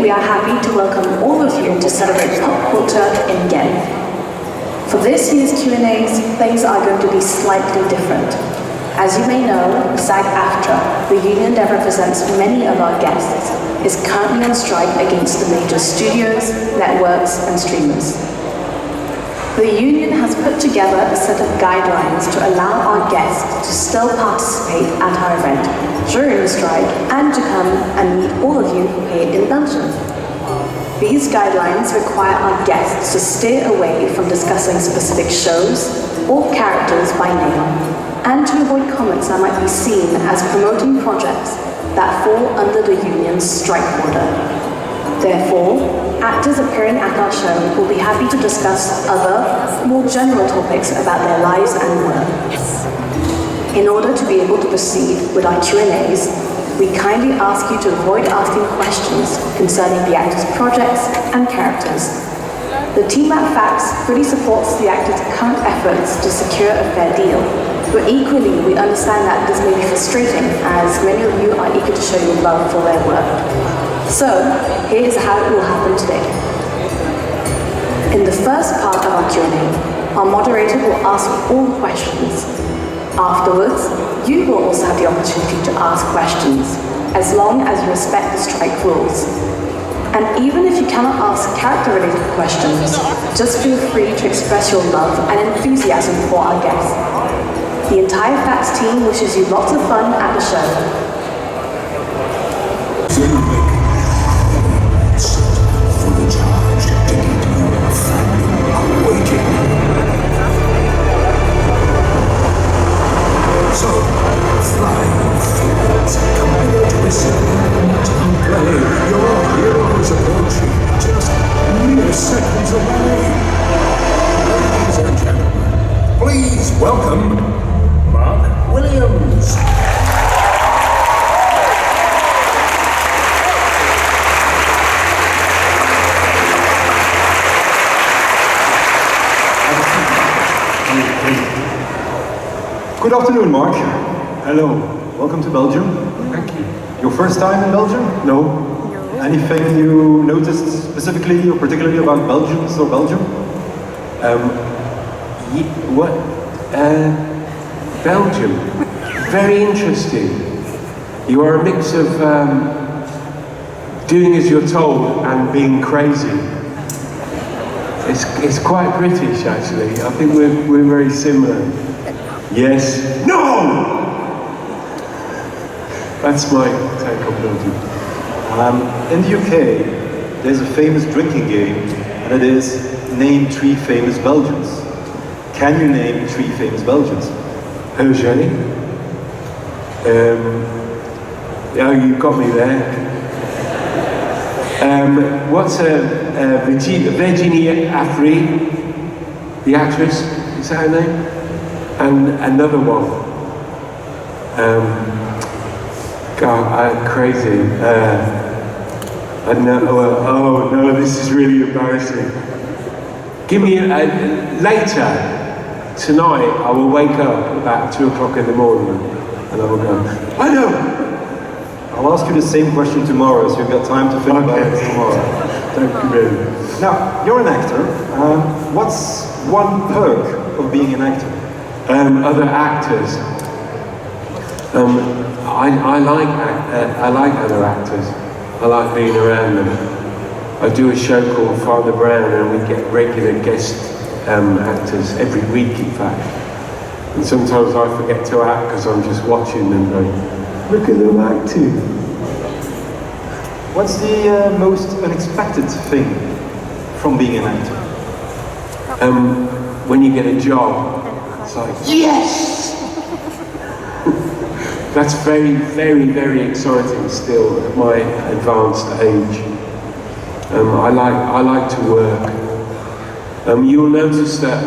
we are happy to welcome all of you to celebrate pop culture in Ghent. For this year's Q&As, things are going to be slightly different. As you may know, SAG-AFTRA, the union that represents many of our guests, is currently on strike against the major studios, networks, and streamers. The union has put together a set of guidelines to allow our guests to still participate at our event during the strike and to come and meet all of you here in Belgium. These guidelines require our guests to stay away from discussing specific shows or characters by name, and to avoid comments that might be seen as promoting projects that fall under the union's strike order. Therefore, actors appearing at our show will be happy to discuss other, more general topics about their lives and work. In order to be able to proceed with our Q&As, we kindly ask you to avoid asking questions concerning the actors' projects and characters. The team at FACTS fully supports the actors' current efforts to secure a fair deal, but equally we understand that this may be frustrating as many of you are eager to show your love for their work. So, here is how it will happen today. In the first part of our Q&A, our moderator will ask all the questions. Afterwards, you will also have the opportunity to ask questions, as long as you respect the strike rules. And even if you cannot ask character-related questions, just feel free to express your love and enthusiasm for our guests. The entire FACTS team wishes you lots of fun at the show. So, flying forwards, come here to listen to play. Your hero is approaching, just mere seconds away. Ladies and gentlemen, please welcome Mark Williams. Good afternoon, Mark. Hello. Welcome to Belgium. Thank you. Your first time in Belgium? No. Anything you noticed specifically or particularly about Belgians or Belgium? Belgium. Very interesting. You are a mix of doing as you're told and being crazy. It's quite British, actually. I think we're very similar. Yes. No! That's my take on Belgium. In the UK, there's a famous drinking game, and it is name 3 famous Belgians. Can you name 3 famous Belgians? Eugenie. Oh, you got me there. What's Virginie Afri, the actress? Is that her name? And another one. God, I'm crazy. I know. Oh no, this is really embarrassing. Give me later tonight. I will wake up about 2 o'clock in the morning, and I will go. I know. I'll ask you the same question tomorrow, so you've got time to think about it tomorrow. Thank you very much. Now, you're an actor. What's one perk of being an actor? Other actors. I like other actors. I like being around them. I do a show called Father Brown, and we get regular guest actors every week, in fact. And sometimes I forget to act because I'm just watching them going, look at them acting. What's the most unexpected thing from being an actor? When you get a job, it's like, yes! That's very, very, very exciting still at my advanced age. I like to work. You'll notice that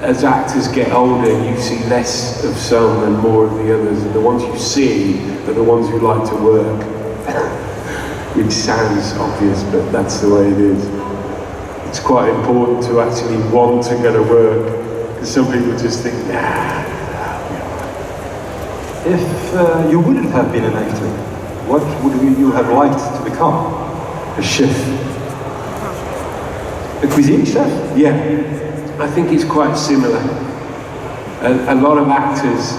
as actors get older, you see less of some and more of the others, and the ones you see are the ones who like to work. Which sounds obvious, but that's the way it is. It's quite important to actually want to go to work, because some people just think, nah. If you wouldn't have been an actor, what would you have liked to become? a chef. A cuisine chef? Yeah, I think it's quite similar. A lot of actors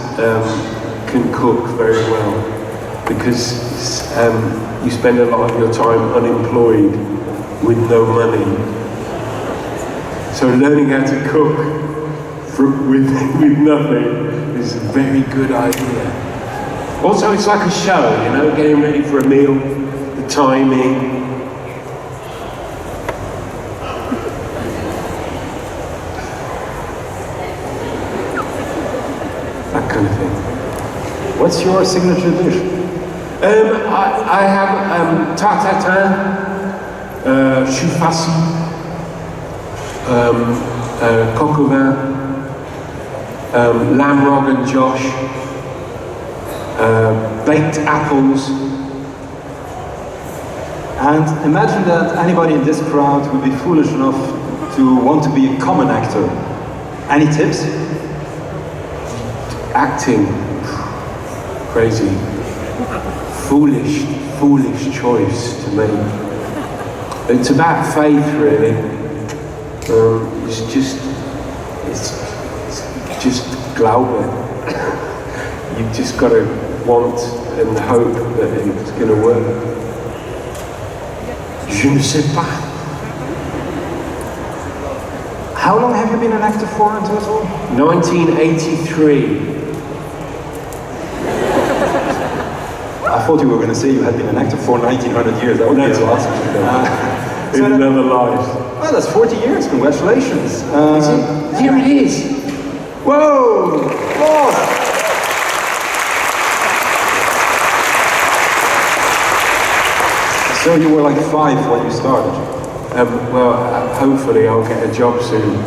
can cook very well because you spend a lot of your time unemployed with no money. So learning how to cook with nothing is a very good idea. Also, it's like a show, you know, getting ready for a meal, the timing. That kind of thing. What's your signature dish? I have tartatin, chou farci, coq au vin, lamb rogan josh, baked apples. And imagine that anybody in this crowd would be foolish enough to want to be a common actor. Any tips? Acting, crazy, foolish choice to make. It's about faith, really. It's just glauben. You've just got to want and hope that it's going to work. Je ne sais pas. How long have you been an actor for in total? 1983. I thought you were going to say you had been an actor for 1900 years. That would be awesome. In another life. Well, that's 40 years. Congratulations. Here it is. Whoa! Oh. So you were like 5 when you started? Well, hopefully I'll get a job soon.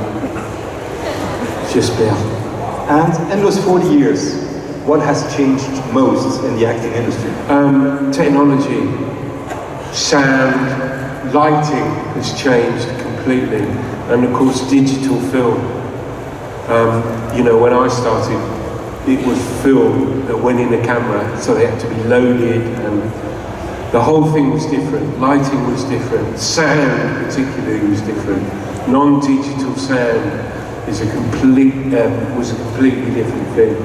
J'espère. And in those 40 years, what has changed most in the acting industry? Technology, sound, lighting has changed completely, and of course digital film. You know, when I started, it was film that went in the camera, so they had to be loaded, and the whole thing was different. Lighting was different. Sound, particularly, was different. Non-digital sound was a completely different thing.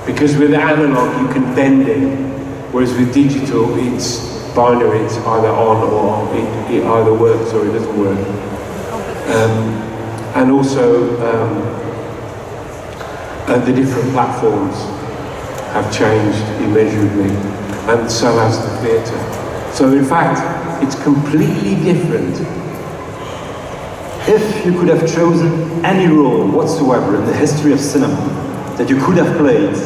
Because with analog, you can bend it, whereas with digital, it's binary. It's either on or off. It either works or it doesn't work. And also, the different platforms have changed immeasurably, and so has the theatre. So in fact, it's completely different. If you could have chosen any role whatsoever in the history of cinema that you could have played,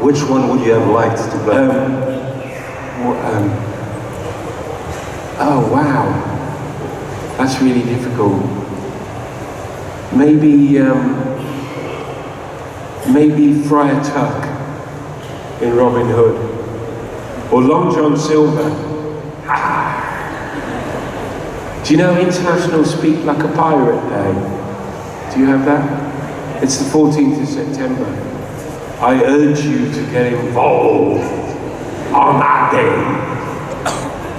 which one would you have liked to play? Oh wow, that's really difficult. Maybe Friar Tuck in Robin Hood, or Long John Silver. Do you know International Speak Like a Pirate Day? Do you have that? It's the 14th of September. I urge you to get involved on that day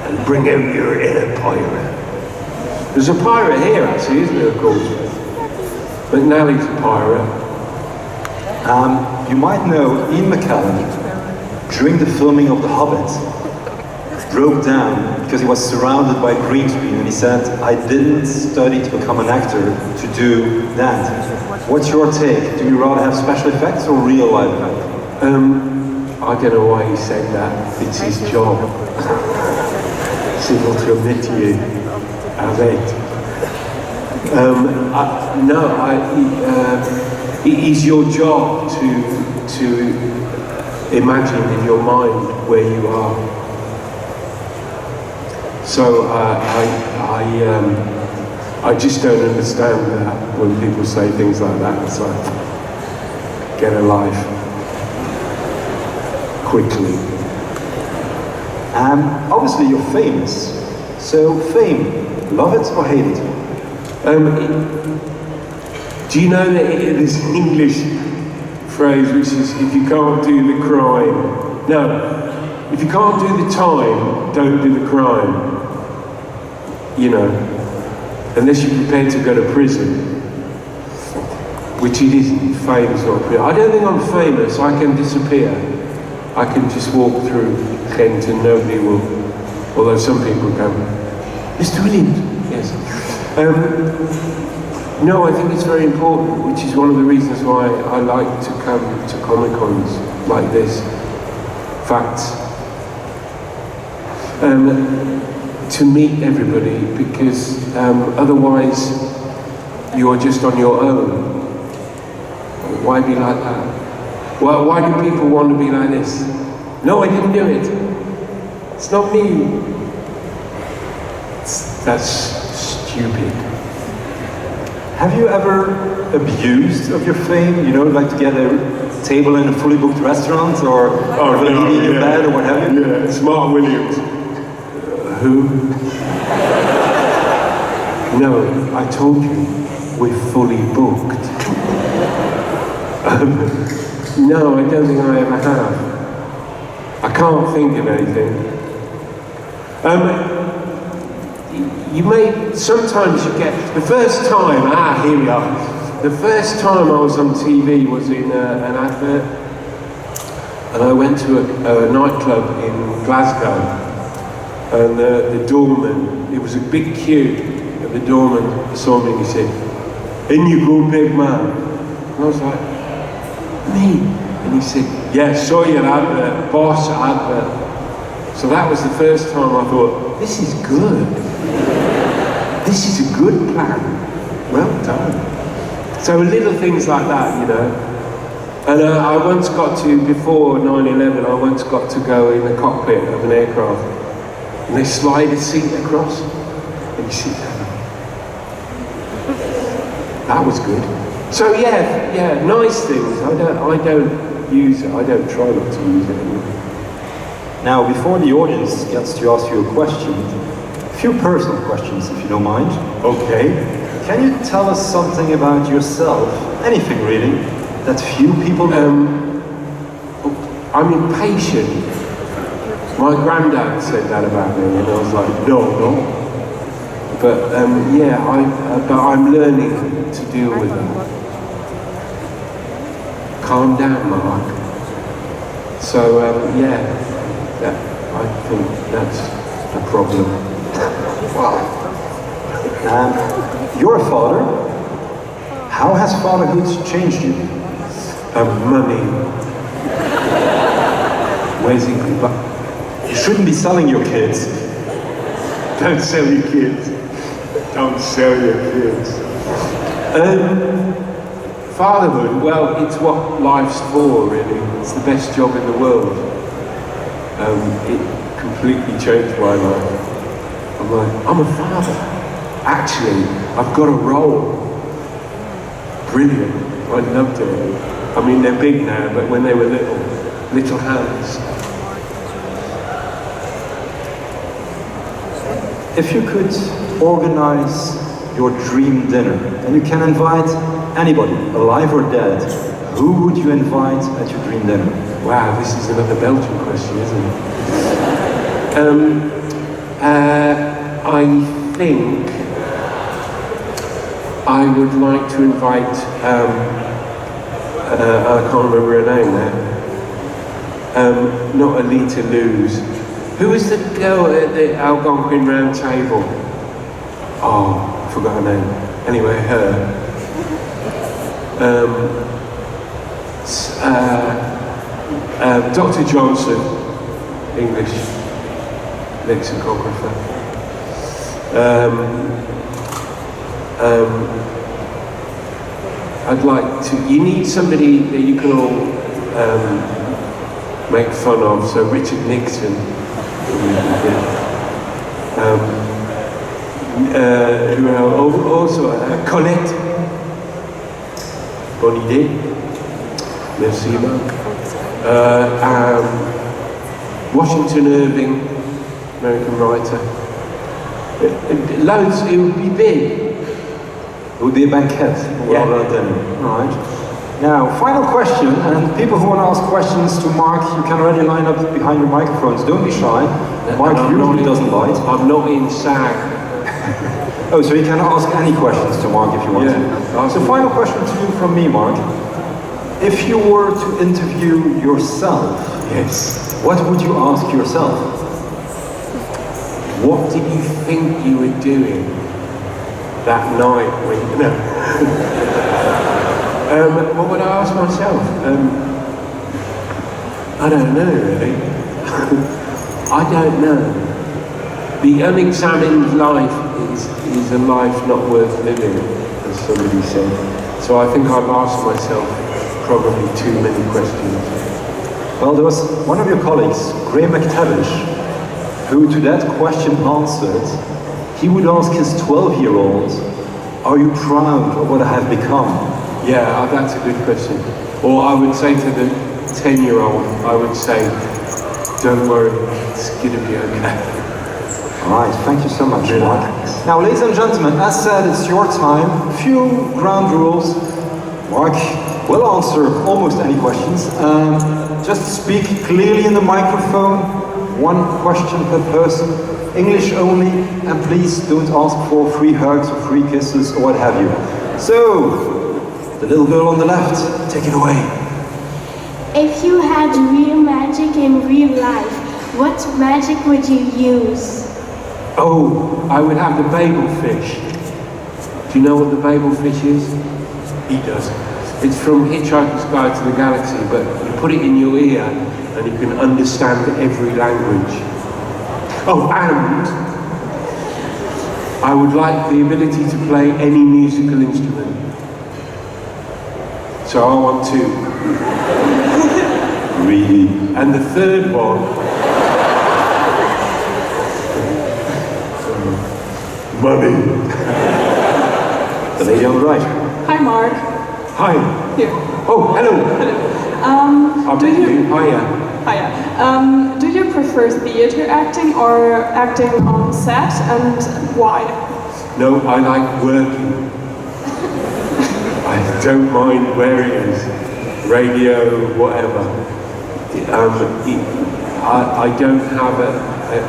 and bring out your inner pirate. There's a pirate here, actually, isn't there, of course? McNally's a pirate. You might know Ian McKellen, during the filming of The Hobbit, broke down because he was surrounded by green screen, and he said, I didn't study to become an actor to do that. What's your take? Do you rather have special effects or real life effects? I don't know why he said that. It's his job. C'est votre métier. Arrête. It is your job to imagine in your mind where you are. So I just don't understand that when people say things like that. It's like, get a life quickly. Obviously you're famous. So fame, love it or hate it? Do you know that there's an English phrase which is, if you can't do the crime, no, if you can't do the time, don't do the crime. you know, unless you're prepared to go to prison, which it isn't. Fame's not prison. I don't think I'm famous. I can disappear. I can just walk through Ghent and nobody will, although some people go, Mr. Williams, yes. No, I think it's very important, which is one of the reasons why I like to come to Comic Cons like this. Facts. To meet everybody, because otherwise you're just on your own. Why be like that? Well, why do people want to be like this? No, I didn't do it. It's not me. That's stupid. Have you ever abused of your fame? You know, like to get a table in a fully booked restaurant or a lady in your bed or what have you? Yeah, Smart Williams. Who? No, I told you, we're fully booked. No, I don't think I ever have. I can't think of anything. You may, sometimes you get, the first time, here we are. The first time I was on TV was in an advert, and I went to a nightclub in Glasgow, and the doorman, it was a big queue, and the doorman saw me and he said, "In you go, big man." And I was like, "Me?" And he said, "Yeah, saw your advert, boss advert." So that was the first time I thought, this is good. This is a good plan. Well done. So little things like that, you know. And I once got to, before 9/11, I once got to go in the cockpit of an aircraft. And they slide a seat across, and you sit down. That was good. So yeah, nice things. I don't use it. I don't try not to use it anymore. Now, before the audience gets to ask you a question, a few personal questions, if you don't mind. Okay. Can you tell us something about yourself, anything really, that few people know? I'm impatient. My granddad said that about me, and I was like, no. But but I'm learning to deal with it. Calm down, Mark. So I think that's the problem. Wow. You're a father. How has fatherhood changed you? Money. Where's he? You shouldn't be selling your kids. Don't sell your kids. Don't sell your kids. Fatherhood, well, it's what life's for, really. It's the best job in the world. It completely changed my life. I'm like, I'm a father. Actually, I've got a role. Brilliant. I loved it. I mean, they're big now, but when they were little hands. If you could organize your dream dinner, and you can invite anybody, alive or dead, who would you invite at your dream dinner? Wow, this is another Belgian question, isn't it? I think I would like to invite, I can't remember her name now, not Alita Luz. Who was the girl at the Algonquin Round Table? Oh, I forgot her name. Anyway, her. Dr. Johnson, English lexicographer. I'd like to, you need somebody that you can all make fun of, so Richard Nixon. Who also Colette. Bonne idée. Merci Mark. Washington Irving, American writer. Loads, it would be big. It would be a banquet. Yeah. Dinner. All right. Now, final question, and people who want to ask questions to Mark, you can already line up behind your microphones. Don't be shy. Mark usually doesn't bite. I'm not in SAG. Oh, so you can ask any questions to Mark if you want to. So final question to you from me, Mark. If you were to interview yourself, Yes. what would you ask yourself? What did you think you were doing that night when you know? What would I ask myself? I don't know really. I don't know. The unexamined life is a life not worth living, as somebody said. So I think I've asked myself probably too many questions. Well, there was one of your colleagues, Graham McTavish, who to that question answered, he would ask his 12-year-old, are you proud of what I have become? Yeah, that's a good question. Or I would say to the 10-year-old, I would say, don't worry, it's going to be okay. All right, thank you so much, Mark. Now, ladies and gentlemen, as said, it's your time. A few ground rules. Mark will answer almost any questions. Just speak clearly in the microphone. One question per person. English only, and please don't ask for free hugs or free kisses or what have you. So, the little girl on the left, take it away. If you had real magic in real life, what magic would you use? Oh, I would have the Babel fish. Do you know what the Babel fish is? He does. It's from Hitchhiker's Guide to the Galaxy, but you put it in your ear and you can understand every language. Oh, and I would like the ability to play any musical instrument. So I want to. Really? And the third one, money. The lady on the right. Hi, Mark. Hi. Here. Oh, hello. I'll Do meet you? you. Hiya. Hiya. Do you prefer theater acting or acting on set, and why? No, I like working. I don't mind where it is, radio, whatever. I don't have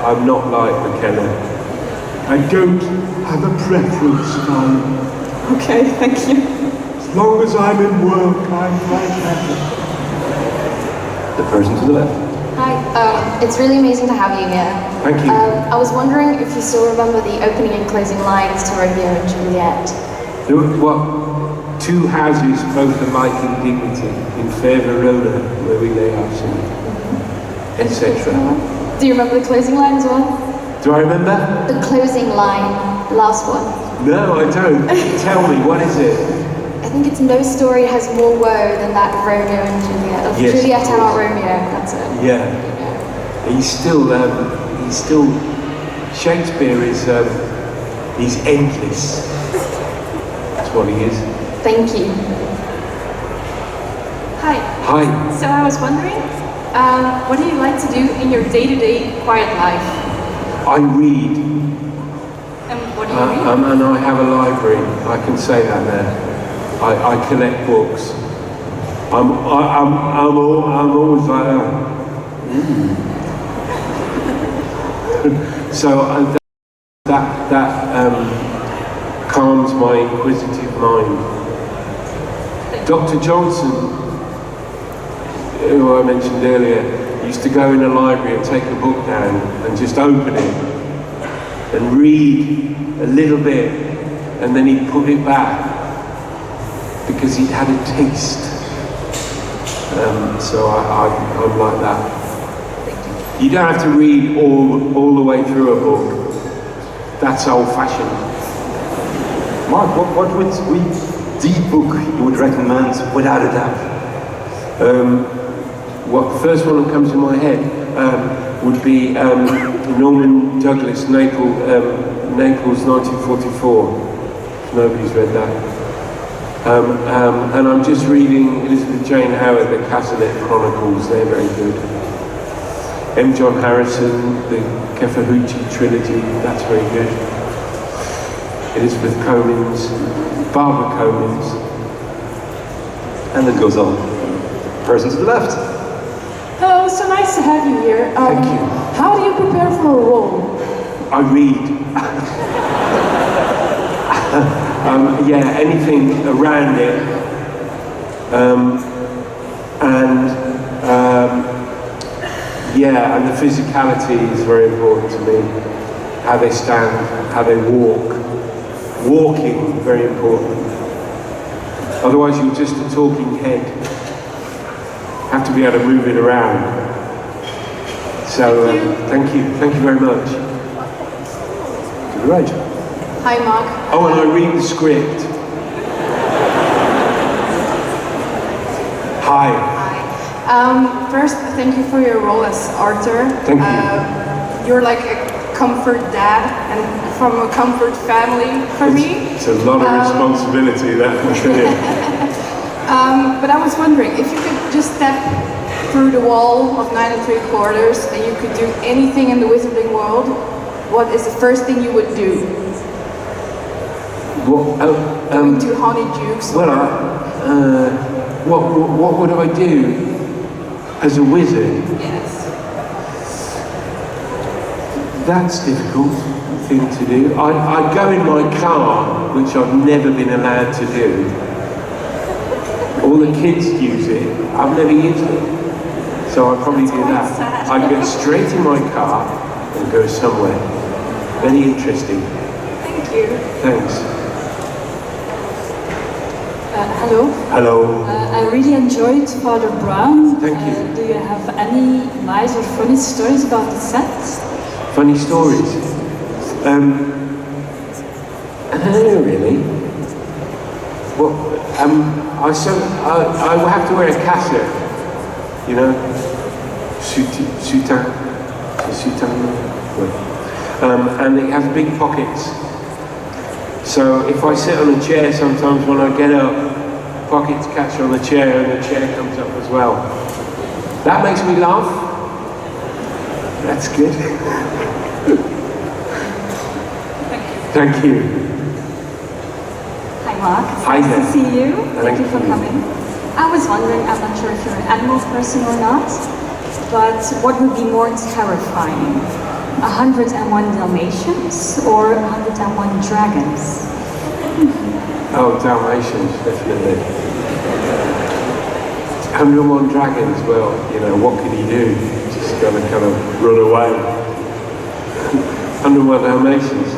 I'm not like McKenna. I don't have a preference, darling. Okay, thank you. As long as I'm in work, I'm quite happy. The person to the left. Hi, it's really amazing to have you here. Thank you. I was wondering if you still remember the opening and closing lines to Romeo and Juliet. What? Two houses, both alike in dignity, in fair Verona, where we lay our sin, etc. Do you remember the closing line as well? Do I remember? The closing line, the last one. No, I don't. Tell me, what is it? I think it's no story has more woe than that of Romeo and Juliet. Of Yes, Juliet of and our course. Romeo, that's it. Yeah. He's still, Shakespeare is, he's endless. That's what he is. Thank you. Hi. Hi. So I was wondering, what do you like to do in your day-to-day quiet life? I read, And what do you read? and I have a library. I can say that there. I collect books. I'm always like that. So that calms my inquisitive mind. Dr. Johnson, who I mentioned earlier, used to go in a library and take a book down and just open it and read a little bit, and then he'd put it back because he'd had a taste. So I'm like that. You don't have to read all the way through a book. That's old-fashioned. Mark, what would be the book you would recommend without a doubt? What the first one that comes to my head would be Norman Douglas, Naples, 1944. If nobody's read that. And I'm just reading Elizabeth Jane Howard, the Cazalet Chronicles. They're very good. M. John Harrison, the Kefahuchi trilogy. That's very good. Elizabeth Comins, Barbara Comins. And it goes on. Person to the left. Hello, so nice to have you here. Thank you. How do you prepare for a role? I read. Yeah, anything around it. Yeah, and the physicality is very important to me. How they stand, how they walk. Walking, very important. Otherwise you're just a talking head. Have to be able to move it around. So, thank you very much. Great. Hi, Mark. Oh, and I read the script. Hi. First, thank you for your role as Arthur. Thank you. You're like a comfort dad and from a comfort family for me. It's a lot of responsibility, that I tell you. But I was wondering, if you could just step through the wall of 9 3/4 and you could do anything in the wizarding world, what is the first thing you would do? Going to Honeydukes? What would I do as a wizard? Yes. That's a difficult thing to do. I'd go in my car, which I've never been allowed to do. All the kids use it. I've never used it. So I'd probably do that. I'd go straight in my car and go somewhere. Very interesting. Thank you. Thanks. Hello. Hello. I really enjoyed Father Brown. Thank you. Do you have any nice or funny stories about the set? Funny stories? Really? Well, I will have to wear a cassock, you know, soutane, and it has big pockets. So if I sit on a chair, sometimes when I get up, pockets catch on the chair and the chair comes up as well. That makes me laugh. That's good. Thank you. Hi Mark, Hi nice there. to see you. Thank you for you. coming. I was wondering, I'm not sure if you're an animals person or not, but what would be more terrifying? 101 Dalmatians or 101 dragons? Oh, Dalmatians, definitely. 101 dragons, well, you know, what can you do? Just gotta kind of run away. 101 Dalmatians.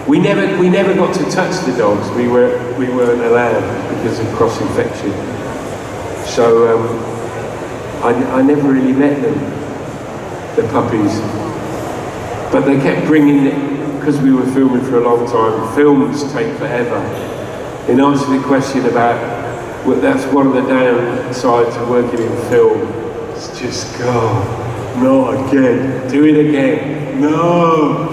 We never got to touch the dogs. We weren't allowed because of cross-infection. So I never really met them, the puppies. But they kept bringing it, because we were filming for a long time. Films take forever. In answer to the question about, well, that's one of the downsides of working in film. It's just, God, not again. Do it again. No.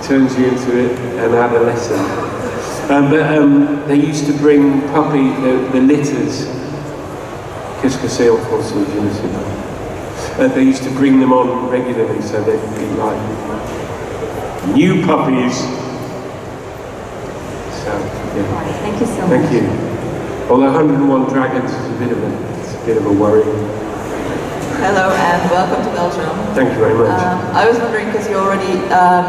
Turns you into an adolescent. But they used to bring the litters. Qu'est-ce que c'est en français? Je ne sais pas. They used to bring them on regularly, so they'd be like new puppies. So, yeah. Right, thank you so much. Thank you. Although 101 dragons is a bit of a worry. Hello and welcome to Belgium. Thank you very much. I was wondering, because you already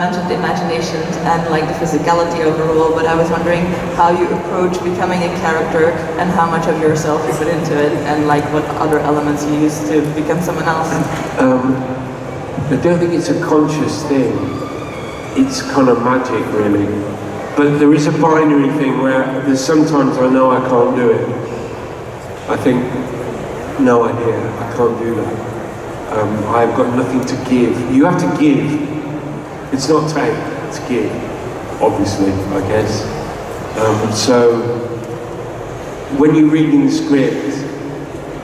mentioned the imagination and like the physicality overall, but I was wondering how you approach becoming a character and how much of yourself you put into it and like what other elements you use to become someone else. I don't think it's a conscious thing. It's kind of magic, really. But there is a binary thing where there's sometimes I know I can't do it. I think, no idea, I can't do that. I've got nothing to give. You have to give. It's not take, it's give, obviously, I guess. So, when you're reading the script,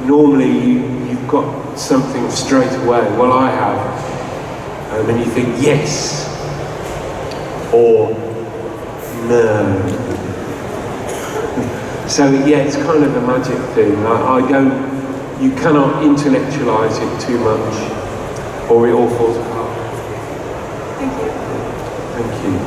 normally you've got something straight away. Well, I have. And you think, yes, or no. So yeah, it's kind of a magic thing. You cannot intellectualize it too much, or it all falls apart. Thank you. Thank you.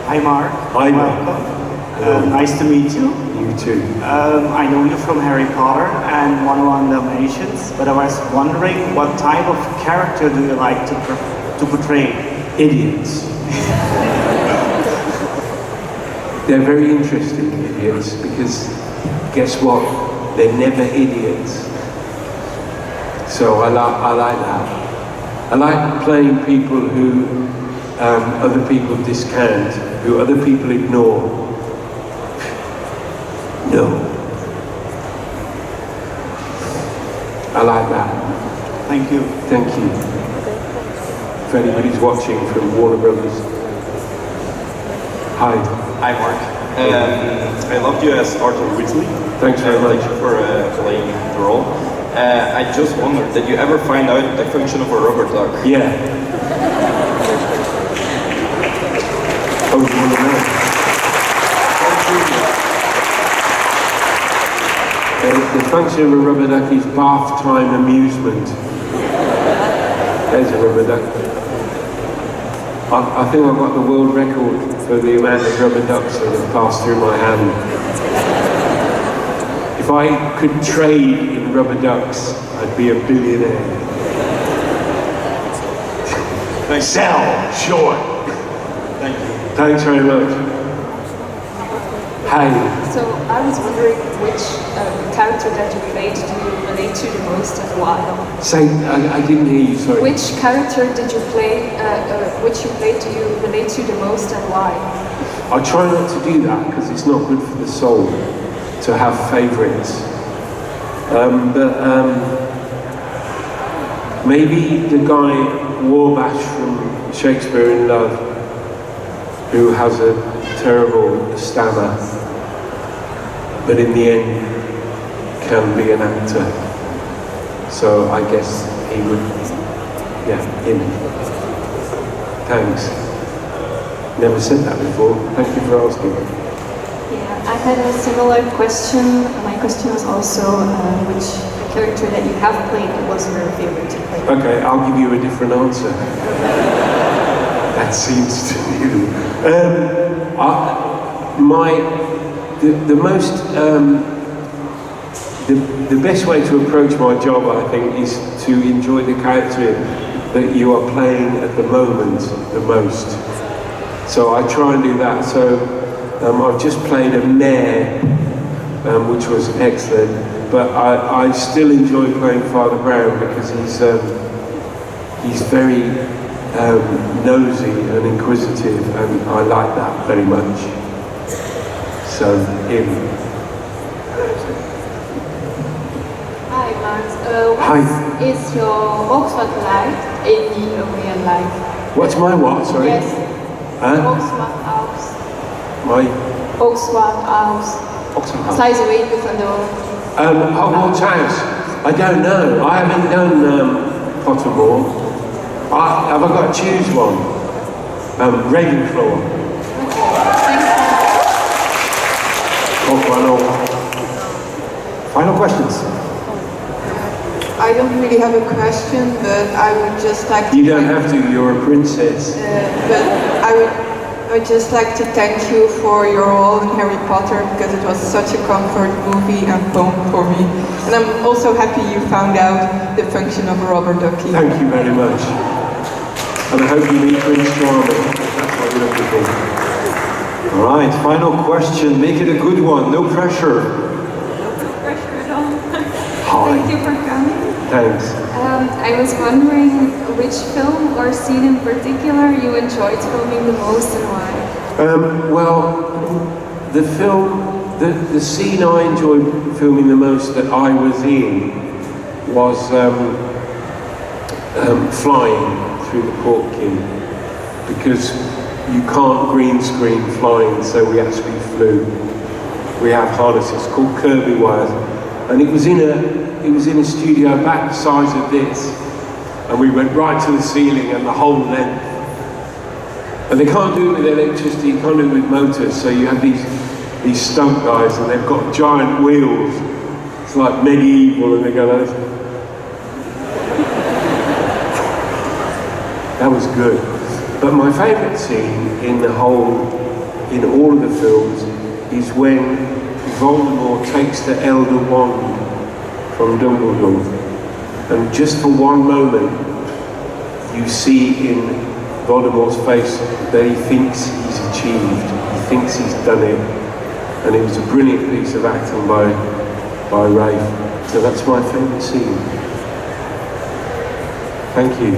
Hi Mark. Hi Mark. Nice to meet you. You too. I know you from Harry Potter and 101 Dalmatians, but I was wondering what type of character do you like to portray? Idiots. They're very interesting idiots, because guess what? They're never idiots. So I like that. I like playing people who other people discount, who other people ignore. No. I like that. Thank you. Thank you. If anybody's watching from Warner Brothers. Hi. Hi, Mark. I loved you as Arthur Whitley. Thanks very much. Thank you for playing the role. I just wondered, did you ever find out the function of a rubber duck? Yeah. Oh, you want to know? The function of a rubber duck is bath time amusement. There's a rubber duck. I think I've got the world record for the amount of rubber ducks that have passed through my hand. If I could trade in rubber ducks, I'd be a billionaire. Sell short. Thank you. Thanks very much. Hi. So I was wondering which character that you played do you relate to the most and why? Say, I didn't hear you, sorry. Which character did you play, which you played do you relate to the most and why? I try not to do that because it's not good for the soul to have favourites. Maybe the guy Warbash from Shakespeare in Love, who has a terrible stammer, but in the end can be an actor. So I guess he would, yeah, him. Thanks. Never said that before. Thank you for asking. Yeah, I had a similar question. My question was also which character that you have played was your favorite to play? Okay, I'll give you a different answer. That seems to you. The best way to approach my job, I think, is to enjoy the character that you are playing at the moment the most. So I try and do that. So I've just played a mayor, which was excellent, but I still enjoy playing Father Brown because he's very nosy and inquisitive, and I like that very much. So him. Hi, Max. What is your Oxford like in real life? What's my what, sorry? Yes. Huh? My Oxford House. Oxford House. Zij ze weten van de... Hogwarts House. I don't know. I haven't done Pottermore. Have I got to choose one? Ravenclaw. Final questions? I don't really have a question, but I would just like to... You don't have to, you're a princess. But I would just like to thank you for your role in Harry Potter, because it was such a comfort movie and film for me. And I'm also happy you found out the function of a rubber ducky. Thank you very much. And I hope you meet Prince Charming. That's what we're looking for. Alright, final question. Make it a good one, no pressure. No pressure at all. Hi. Thank you for coming. Thanks. I was wondering which film or scene in particular you enjoyed filming the most and why? Well, the scene I enjoyed filming the most that I was in was flying through the Cork Quay, because you can't green screen flying, so we actually flew. We have harnesses called Kirby wires, and it was in a studio about the size of this, and we went right to the ceiling and the whole length. And they can't do it with electricity, you can't do it with motors, so you have these stunt guys and they've got giant wheels. It's like medieval, and they go like, that was good. But my favourite scene in all of the films is when Voldemort takes the Elder Wand from Dumbledore, and just for one moment you see in Voldemort's face that he thinks he's a achieved. He thinks he's done it, and it was a brilliant piece of acting by Rafe. So that's my favourite scene. Thank you.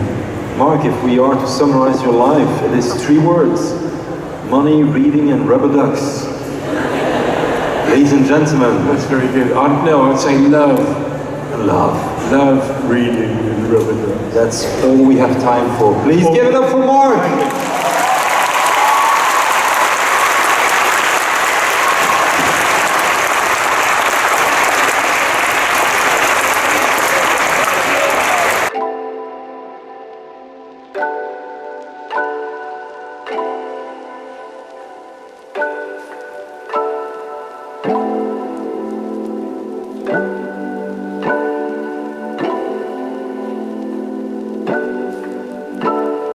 Mark, if we are to summarize your life, it is 3 words: money, reading, and rubber ducks. Ladies and gentlemen. That's very good. I'd say love. Love. Love, reading, and rubber ducks. That's all we have time for. Please give it up for Mark!